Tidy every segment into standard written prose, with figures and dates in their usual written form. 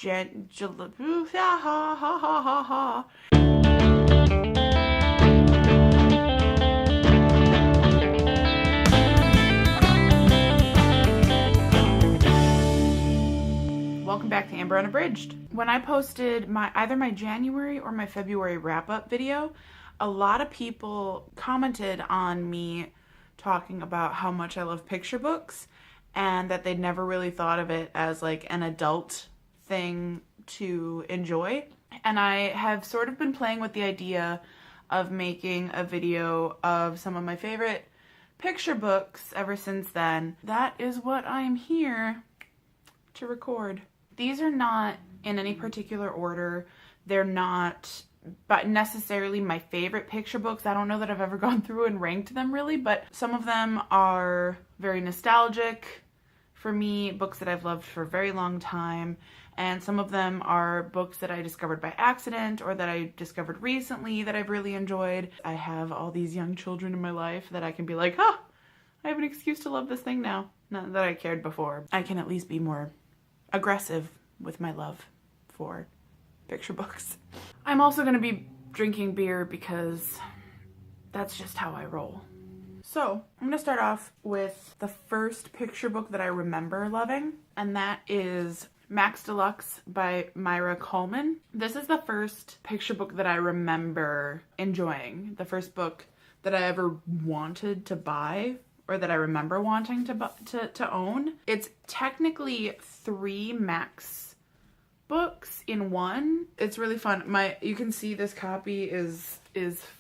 Welcome back to Amber Unabridged. When I posted either my January or my February wrap-up video, a lot of people commented on me talking about how much I love picture books and that they'd never really thought of it as like an adult thing to enjoy. And I have sort of been playing with the idea of making a video of some of my favorite picture books ever since then. That is what I'm here to record. These are not in any particular order. They're not but necessarily my favorite picture books. I don't know that I've ever gone through and ranked them really, but some of them are very nostalgic for me, books that I've loved for a very long time, and some of them are books that I discovered by accident or that I discovered recently that I've really enjoyed. I have all these young children in my life that I can be like, I have an excuse to love this thing now. Not that I cared before. I can at least be more aggressive with my love for picture books. I'm also going to be drinking beer because that's just how I roll. So I'm going to start off with the first picture book that I remember loving, and that is Max Deluxe by Myra Coleman. This is the first picture book that I remember enjoying, the first book that I ever wanted to buy or that I remember wanting to own. It's technically 3 Max books in one. It's really fun. You can see this copy is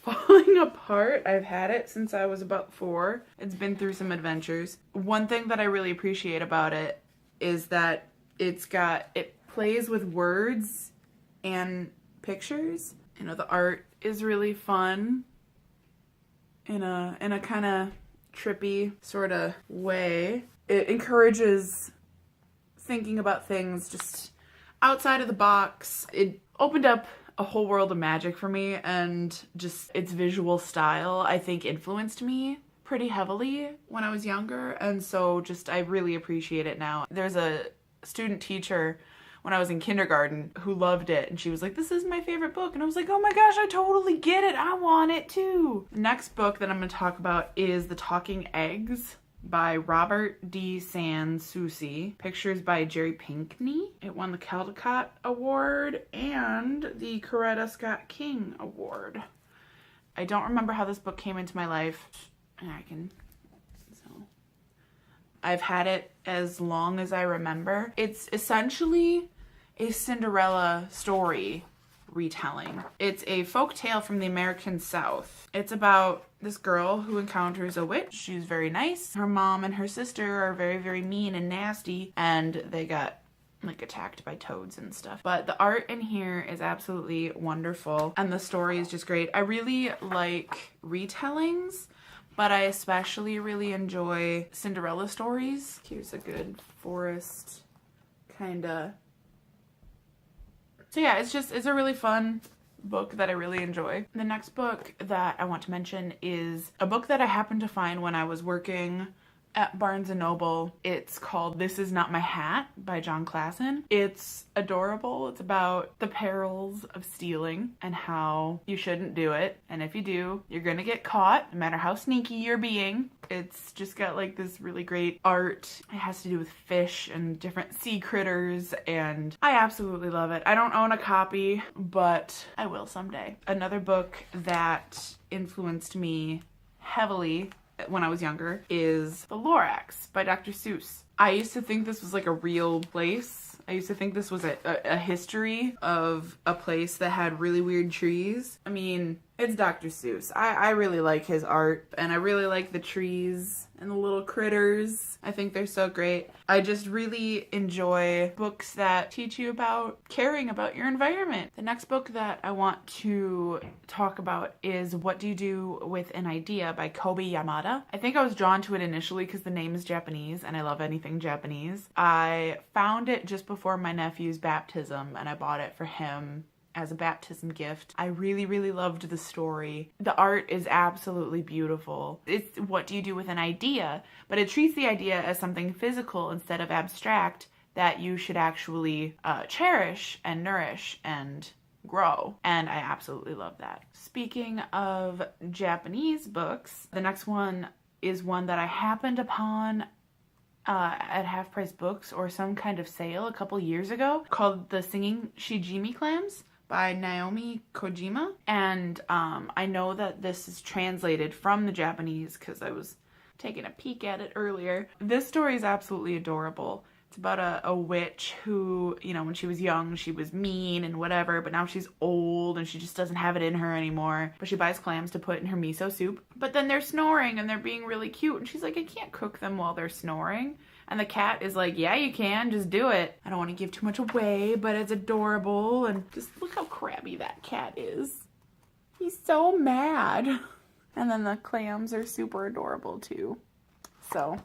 falling apart. I've had it since I was about 4. It's been through some adventures. One thing that I really appreciate about it is that it plays with words and pictures. You know, the art is really fun in a kind of trippy sort of way. It encourages thinking about things just outside of the box. It opened up a whole world of magic for me, and just its visual style I think influenced me pretty heavily when I was younger, and so just I really appreciate it now. There's a student teacher when I was in kindergarten who loved it, and she was like, this is my favorite book, and I was like, oh my gosh, I totally get it, I want it too. The next book that I'm going to talk about is The Talking Eggs by Robert D. Sanssouci. Pictures by Jerry Pinkney. It won the Caldecott Award and the Coretta Scott King Award. I don't remember how this book came into my life. I've had it as long as I remember. It's essentially a Cinderella story retelling. It's a folk tale from the American South. It's about this girl who encounters a witch. She's very nice. Her mom and her sister are very, very mean and nasty, and they got like attacked by toads and stuff. But the art in here is absolutely wonderful, and the story is just great. I really like retellings, but I especially really enjoy Cinderella stories. Here's a good forest kinda. So yeah, it's a really fun book that I really enjoy. The next book that I want to mention is a book that I happened to find when I was working at Barnes & Noble. It's called This Is Not My Hat by John Klassen. It's adorable. It's about the perils of stealing and how you shouldn't do it. And if you do, you're gonna get caught, no matter how sneaky you're being. It's just got like this really great art. It has to do with fish and different sea critters, and I absolutely love it. I don't own a copy, but I will someday. Another book that influenced me heavily when I was younger is The Lorax by Dr. Seuss. I used to think this was like a real place. I used to think this was a history of a place that had really weird trees. I mean, it's Dr. Seuss. I really like his art, and I really like the trees and the little critters. I think they're so great. I just really enjoy books that teach you about caring about your environment. The next book that I want to talk about is What Do You Do with an Idea by Kobe Yamada. I think I was drawn to it initially because the name is Japanese, and I love anything Japanese. I found it just before my nephew's baptism, and I bought it for him as a baptism gift. I really, really loved the story. The art is absolutely beautiful. It's what do you do with an idea, but it treats the idea as something physical instead of abstract, that you should actually cherish and nourish and grow. And I absolutely love that. Speaking of Japanese books, the next one is one that I happened upon at Half Price Books or some kind of sale a couple years ago, called The Singing Shichimi Clams by Naomi Kojima. And I know that this is translated from the Japanese because I was taking a peek at it earlier. This story is absolutely adorable. It's about a witch who, you know, when she was young, she was mean and whatever, but now she's old and she just doesn't have it in her anymore. But she buys clams to put in her miso soup. But then they're snoring and they're being really cute. And she's like, I can't cook them while they're snoring. And the cat is like, yeah, you can, just do it. I don't want to give too much away, but it's adorable. And just look how crabby that cat is. He's so mad. And then the clams are super adorable too. So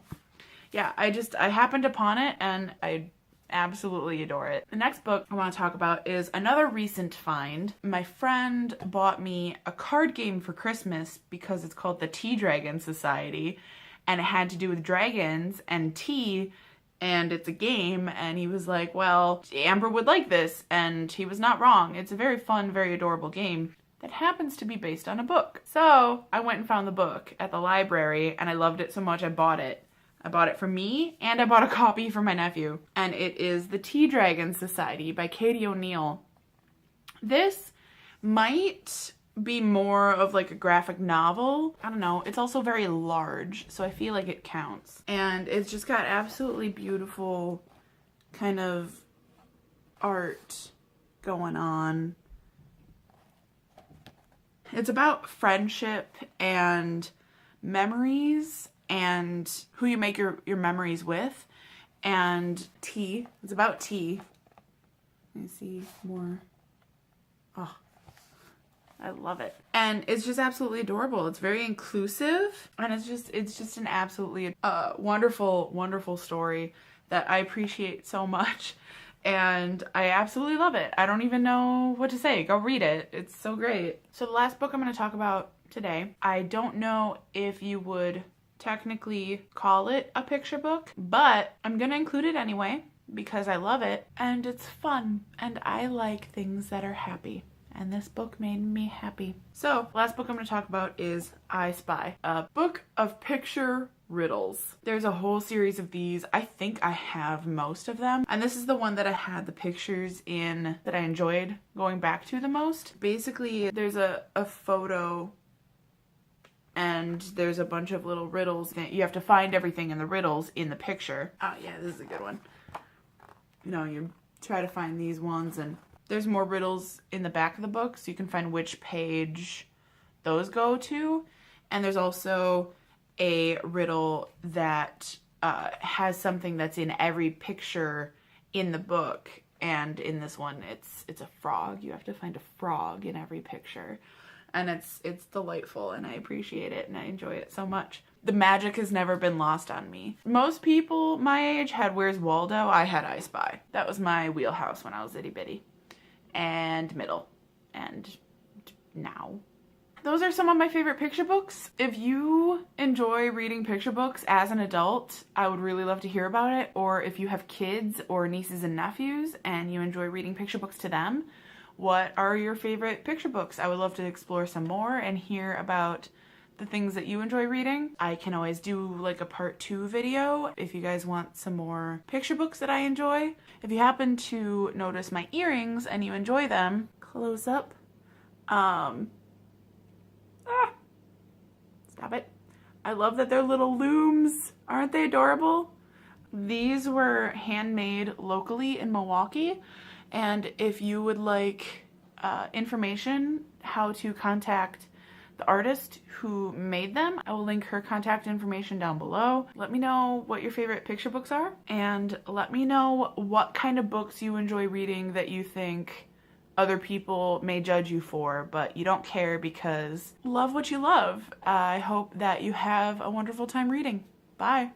yeah, I happened upon it and I absolutely adore it. The next book I want to talk about is another recent find. My friend bought me a card game for Christmas because it's called the Tea Dragon Society, and it had to do with dragons and tea, and it's a game, and he was like, well, Amber would like this, and he was not wrong. It's a very fun, very adorable game that happens to be based on a book. So I went and found the book at the library, and I loved it so much I bought it. I bought it for me, and I bought a copy for my nephew. And it is The Tea Dragon Society by Katie O'Neill. This might be more of like a graphic novel. I don't know. It's also very large, so I feel like it counts. And it's just got absolutely beautiful kind of art going on. It's about friendship and memories and who you make your memories with, and tea. It's about tea. Let me see more. Oh, I love it. And it's just absolutely adorable. It's very inclusive, and it's just an absolutely wonderful, wonderful story that I appreciate so much. And I absolutely love it. I don't even know what to say. Go read it. It's so great. So the last book I'm going to talk about today, I don't know if you would technically call it a picture book, but I'm gonna include it anyway because I love it and it's fun and I like things that are happy, and this book made me happy. So the last book I'm gonna talk about is I Spy, a book of picture riddles. There's a whole series of these. I think I have most of them, and this is the one that I had the pictures in that I enjoyed going back to the most. Basically, there's a photo and there's a bunch of little riddles that you have to find everything in the riddles in the picture. Oh yeah, this is a good one. You know, you try to find these ones, and there's more riddles in the back of the book so you can find which page those go to. And there's also a riddle that has something that's in every picture in the book, and in this one it's a frog. You have to find a frog in every picture. And it's delightful, and I appreciate it, and I enjoy it so much. The magic has never been lost on me. Most people my age had Where's Waldo. I had I Spy. That was my wheelhouse when I was itty bitty. And middle. And now. Those are some of my favorite picture books. If you enjoy reading picture books as an adult, I would really love to hear about it. Or if you have kids or nieces and nephews and you enjoy reading picture books to them, what are your favorite picture books? I would love to explore some more and hear about the things that you enjoy reading. I can always do like a part 2 video if you guys want some more picture books that I enjoy. If you happen to notice my earrings and you enjoy them, close up. Stop it. I love that they're little looms. Aren't they adorable? These were handmade locally in Milwaukee. And if you would like information how to contact the artist who made them, I will link her contact information down below. Let me know what your favorite picture books are, and let me know what kind of books you enjoy reading that you think other people may judge you for, but you don't care because love what you love. I hope that you have a wonderful time reading. Bye.